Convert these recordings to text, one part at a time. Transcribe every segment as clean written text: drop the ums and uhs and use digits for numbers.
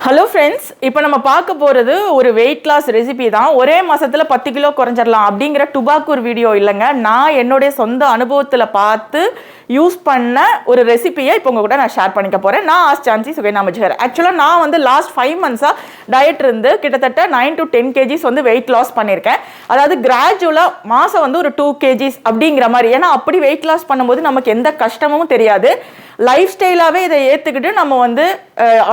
Hello friends, இப்போ நம்ம பார்க்க போகிறது ஒரு வெயிட் லாஸ் ரெசிபி தான். ஒரே மாதத்தில் 10 கிலோ குறைஞ்சிடலாம் அப்படிங்கிற டுபாக்கூர் வீடியோ இல்லைங்க. நான் என்னுடைய சொந்த அனுபவத்தில் பார்த்து யூஸ் பண்ண ஒரு ரெசிபியை இப்போ உங்கள் கூட நான் ஷேர் பண்ணிக்க போகிறேன். நான் ஜான்சி சுகைநாமஜர். ஆக்சுவலாக நான் வந்து லாஸ்ட் 5 months டயட் இருந்து கிட்டத்தட்ட 9 to 10 kgs வந்து வெயிட் லாஸ் பண்ணியிருக்கேன். அதாவது கிராஜுவலாக மாதம் வந்து ஒரு 2 kgs அப்படிங்கிற மாதிரி. ஏன்னா அப்படி வெயிட் லாஸ் பண்ணும்போது நமக்கு எந்த கஷ்டமும் தெரியாது. லைஃப் ஸ்டைலாகவே இதை ஏற்றுக்கிட்டு நம்ம வந்து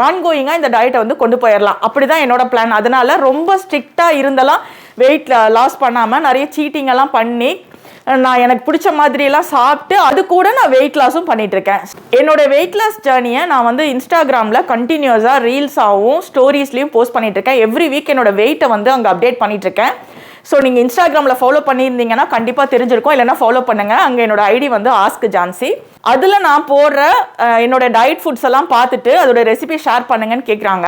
ஆன்கோயிங்காக இந்த டயட்டை வந்து கொண்டு போயிடலாம். அப்படி தான் என்னோட பிளான். அதனால ரொம்ப ஸ்ட்ரிக்டாக இருந்தெல்லாம் வெயிட் லாஸ் பண்ணாமல் நிறைய சீட்டிங் எல்லாம் பண்ணி நான் எனக்கு பிடிச்ச மாதிரியெல்லாம் சாப்பிட்டு அது கூட நான் வெயிட் லாஸும் பண்ணிட்டு இருக்கேன். என்னோட வெயிட் லாஸ் ஜேர்னியை நான் வந்து இன்ஸ்டாகிராமில் கண்டினியூஸாக ரீல்ஸாகவும் ஸ்டோரிஸ்லையும் போஸ்ட் பண்ணிட்டு இருக்கேன். எவ்ரி வீக் என்னோட வெயிட்டை வந்து அங்கே அப்டேட் பண்ணிட்டு இருக்கேன். ஸோ நீங்கள் இன்ஸ்டாகிராமில் ஃபாலோ பண்ணியிருந்தீங்கன்னா கண்டிப்பாக தெரிஞ்சிருக்கும். இல்லைன்னா ஃபாலோ பண்ணுங்கள். அங்கே என்னோட ஐடி வந்து ஆஸ்க் ஜான்சி. அதில் நான் போடுற என்னோட டயட் ஃபுட்ஸ் எல்லாம் பார்த்துட்டு அதோட ரெசிபி ஷேர் பண்ணுங்கன்னு கேட்குறாங்க.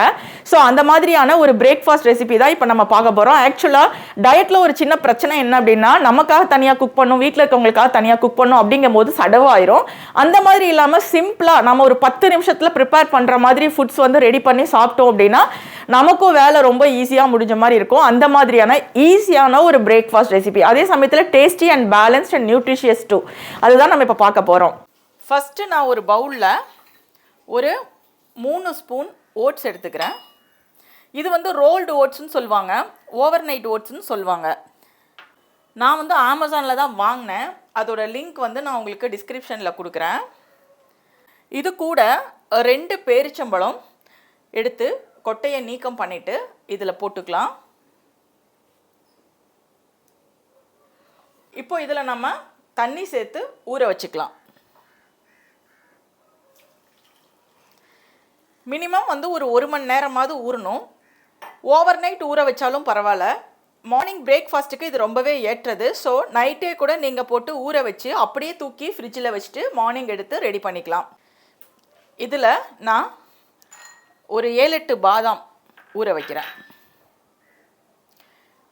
ஸோ அந்த மாதிரியான ஒரு பிரேக்ஃபாஸ்ட் ரெசிபி தான் இப்போ நம்ம பார்க்க போகிறோம். ஆக்சுவலாக டயட்டில் ஒரு சின்ன பிரச்சனை என்ன அப்படின்னா, நமக்காக தனியாக குக் பண்ணணும், வீட்டில் இருக்கவங்களுக்காக தனியாக குக் பண்ணணும் அப்படிங்கும் போது சடவாயிரும். அந்த மாதிரி இல்லாமல் சிம்பிளாக நம்ம ஒரு 10 நிமிஷத்தில் ப்ரிப்பேர் பண்ணுற மாதிரி ஃபுட்ஸ் வந்து ரெடி பண்ணி சாப்பிட்டோம் அப்படின்னா நமக்கும் வேலை ரொம்ப ஈஸியாக முடிஞ்ச மாதிரி இருக்கும். அந்த மாதிரியான ஈஸியான ஒரு பிரேக்ஃபாஸ்ட் ரெசிபி, அதே சமயத்தில் tasty and balanced and nutritious too. அதுதான் நம்ம இப்போ பார்க்க போகிறோம். ஃபஸ்ட்டு நான் ஒரு பவுலில் ஒரு 3 ஸ்பூன் ஓட்ஸ் எடுத்துக்கிறேன். இது வந்து ரோல்டு ஓட்ஸ்ன்னு சொல்லுவாங்க, ஓவர் நைட் ஓட்ஸ்ன்னு சொல்லுவாங்க. நான் வந்து அமேசானில் தான் வாங்கினேன். அதோட லிங்க் வந்து நான் உங்களுக்கு டிஸ்கிரிப்ஷனில் கொடுக்குறேன். இது கூட 2 பேரிச்சம்பழம் எடுத்து கொட்டையை நீக்கம் பண்ணிவிட்டு இதில் போட்டுக்கலாம். இப்போ இதில் நம்ம தண்ணி சேர்த்து ஊற வச்சுக்கலாம். மினிமம் வந்து ஒரு 1 மணி நேரமாவது ஊறணும். ஓவர் நைட் ஊற வச்சாலும் பரவாயில்ல. மார்னிங் பிரேக்ஃபாஸ்ட்டுக்கு இது ரொம்பவே ஏற்றது. ஸோ நைட்டே கூட நீங்கள் போட்டு ஊற வச்சு அப்படியே தூக்கி ஃப்ரிட்ஜில் வச்சுட்டு மார்னிங் எடுத்து ரெடி பண்ணிக்கலாம். இதில் நான் ஒரு 7-8 பாதாம் ஊற வைக்கிறேன்.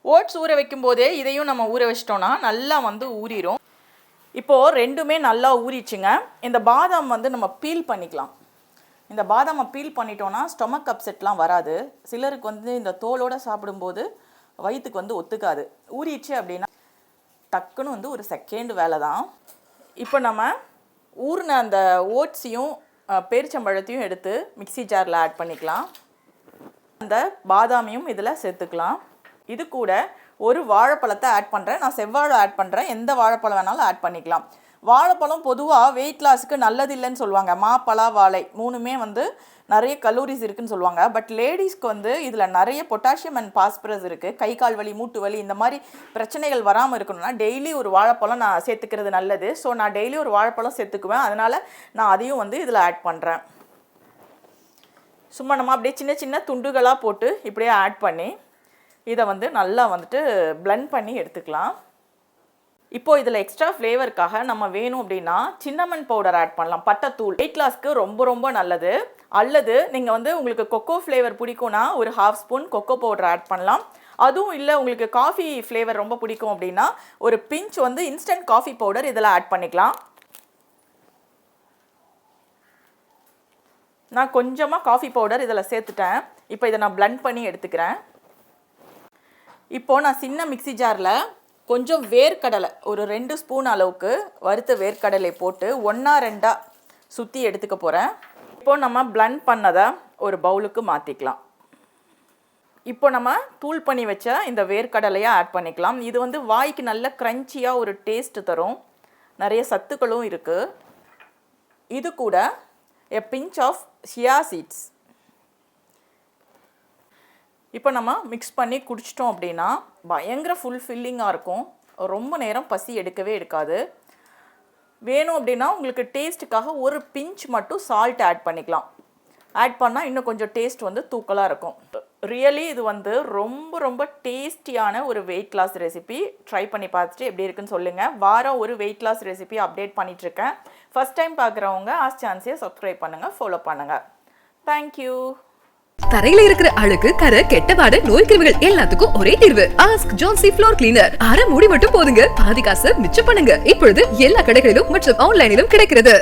ஓட்ஸ் ஊற வைக்கும் போதே இதையும் நம்ம ஊற வச்சிட்டோன்னா நல்லா வந்து ஊறிடும். இப்போது 2மே நல்லா ஊறிச்சுங்க. இந்த பாதாம் வந்து நம்ம பீல் பண்ணிக்கலாம். இந்த பாதாமை பீல் பண்ணிட்டோன்னா ஸ்டொமக் அப்செட்லாம் வராது. சிலருக்கு வந்து இந்த தோலோடு சாப்பிடும்போது வயிற்றுக்கு வந்து ஒத்துக்காது. ஊறிச்சு அப்படின்னா டக்குன்னு வந்து ஒரு செகண்ட் வேலை தான். இப்போ நம்ம ஊறின அந்த ஓட்ஸையும் பேரிச்சம்பழத்தையும் எடுத்து மிக்ஸி ஜாரில் ஆட் பண்ணிக்கலாம். அந்த பாதாமையும் இதில் சேர்த்துக்கலாம். இது கூட ஒரு வாழைப்பழத்தை ஆட் பண்ணுறேன். நான் செவ்வாழை ஆட் பண்ணுறேன். எந்த வாழைப்பழம் வேணாலும் ஆட் பண்ணிக்கலாம். வாழைப்பழம் பொதுவாக வெயிட் லாஸுக்கு நல்லது இல்லைன்னு சொல்லுவாங்க. மாப்பழா, வாழை 3மே வந்து நிறைய கலோரிஸ் இருக்குதுன்னு சொல்லுவாங்க. பட் லேடிஸ்க்கு வந்து இதில் நிறைய பொட்டாசியம் அண்ட் பாஸ்பரஸ் இருக்குது. கை கால் வலி, மூட்டு வலி இந்த மாதிரி பிரச்சனைகள் வராமல் இருக்கணும்னா டெய்லி ஒரு வாழைப்பழம் நான் சேர்த்துக்கிறது நல்லது. ஸோ நான் டெய்லி ஒரு வாழைப்பழம் சேர்த்துக்குவேன். அதனால் நான் அதையும் வந்து இதில் ஆட் பண்ணுறேன். சும்மா நம்ம அப்படியே சின்ன சின்ன துண்டுகளாக போட்டு இப்படியே ஆட் பண்ணி இதை வந்து நல்லா வந்துட்டு பிளெண்ட் பண்ணி எடுத்துக்கலாம். இப்போது இதில் எக்ஸ்ட்ரா ஃப்ளேவருக்காக நம்ம வேணும் அப்படின்னா சின்னமன் பவுடர் ஆட் பண்ணலாம். பட்டைத்தூள் வெயிட் லாஸ்க்கு ரொம்ப ரொம்ப நல்லது. அல்லது நீங்கள் வந்து உங்களுக்கு கொக்கோ ஃப்ளேவர் பிடிக்கும்னா ஒரு 1/2 ஸ்பூன் கொக்கோ பவுடர் ஆட் பண்ணலாம். அதுவும் இல்லை உங்களுக்கு காஃபி ஃப்ளேவர் ரொம்ப பிடிக்கும் அப்படின்னா ஒரு பிஞ்ச் வந்து இன்ஸ்டன்ட் காஃபி பவுடர் இதில் ஆட் பண்ணிக்கலாம். நான் கொஞ்சமாக காஃபி பவுடர் இதில் சேர்த்துட்டேன். இப்போ இதை நான் பிளெண்ட் பண்ணி எடுத்துக்கிறேன். இப்போது நான் சின்ன மிக்ஸி ஜாரில் கொஞ்சம் வேர்க்கடலை ஒரு 2 ஸ்பூன் அளவுக்கு வறுத்த வேர்க்கடலை போட்டு 1-2 சுற்றி எடுத்துக்க போகிறேன். இப்போது நம்ம பிளெண்ட் பண்ணதை ஒரு பவுலுக்கு மாற்றிக்கலாம். இப்போ நம்ம தூள் பண்ணி வச்ச இந்த வேர்க்கடலையை ஆட் பண்ணிக்கலாம். இது வந்து வாய்க்கு நல்ல க்ரன்ச்சியாக ஒரு டேஸ்ட் தரும். நிறைய சத்துக்களும் இருக்குது. இது கூட a pinch of chia seeds. இப்போ நம்ம மிக்ஸ் பண்ணி குடிச்சிட்டோம் அப்படின்னா பயங்கர ஃபுல்ஃபில்லிங்காக இருக்கும். ரொம்ப நேரம் பசி எடுக்காது. வேணும் அப்படின்னா உங்களுக்கு டேஸ்ட்டுக்காக ஒரு பிஞ்ச் மட்டும் சால்ட் ஆட் பண்ணிக்கலாம். ஆட் பண்ணால் இன்னும் கொஞ்சம் டேஸ்ட் வந்து தூக்கலாக இருக்கும். ரியலி இது வந்து ரொம்ப ரொம்ப டேஸ்டியான ஒரு வெயிட் லாஸ் ரெசிபி. ட்ரை பண்ணி பார்த்துட்டு எப்படி இருக்குன்னு சொல்லுங்கள். வாரம் ஒரு வெயிட் லாஸ் ரெசிபி அப்டேட் பண்ணிகிட்ருக்கேன். ஃபஸ்ட் டைம் பார்க்குறவங்க ஜான்சியை சப்ஸ்கிரைப் பண்ணுங்கள், ஃபாலோ பண்ணுங்கள். தேங்க்யூ. தரையில இருக்கிற அழுக்கு, கரை, கெட்டபாடு, நோய் கிருமிகள் எல்லாத்துக்கும் ஒரே தீர்வு. Ask Jhansi floor cleaner. அரை மூடி மட்டும் போதுங்க, பாதி காசு மிச்சம் பண்ணுங்க. இப்பொழுது எல்லா கடைகளிலும் மற்றும் ஆன்லைனிலும் கிடைக்கிறது.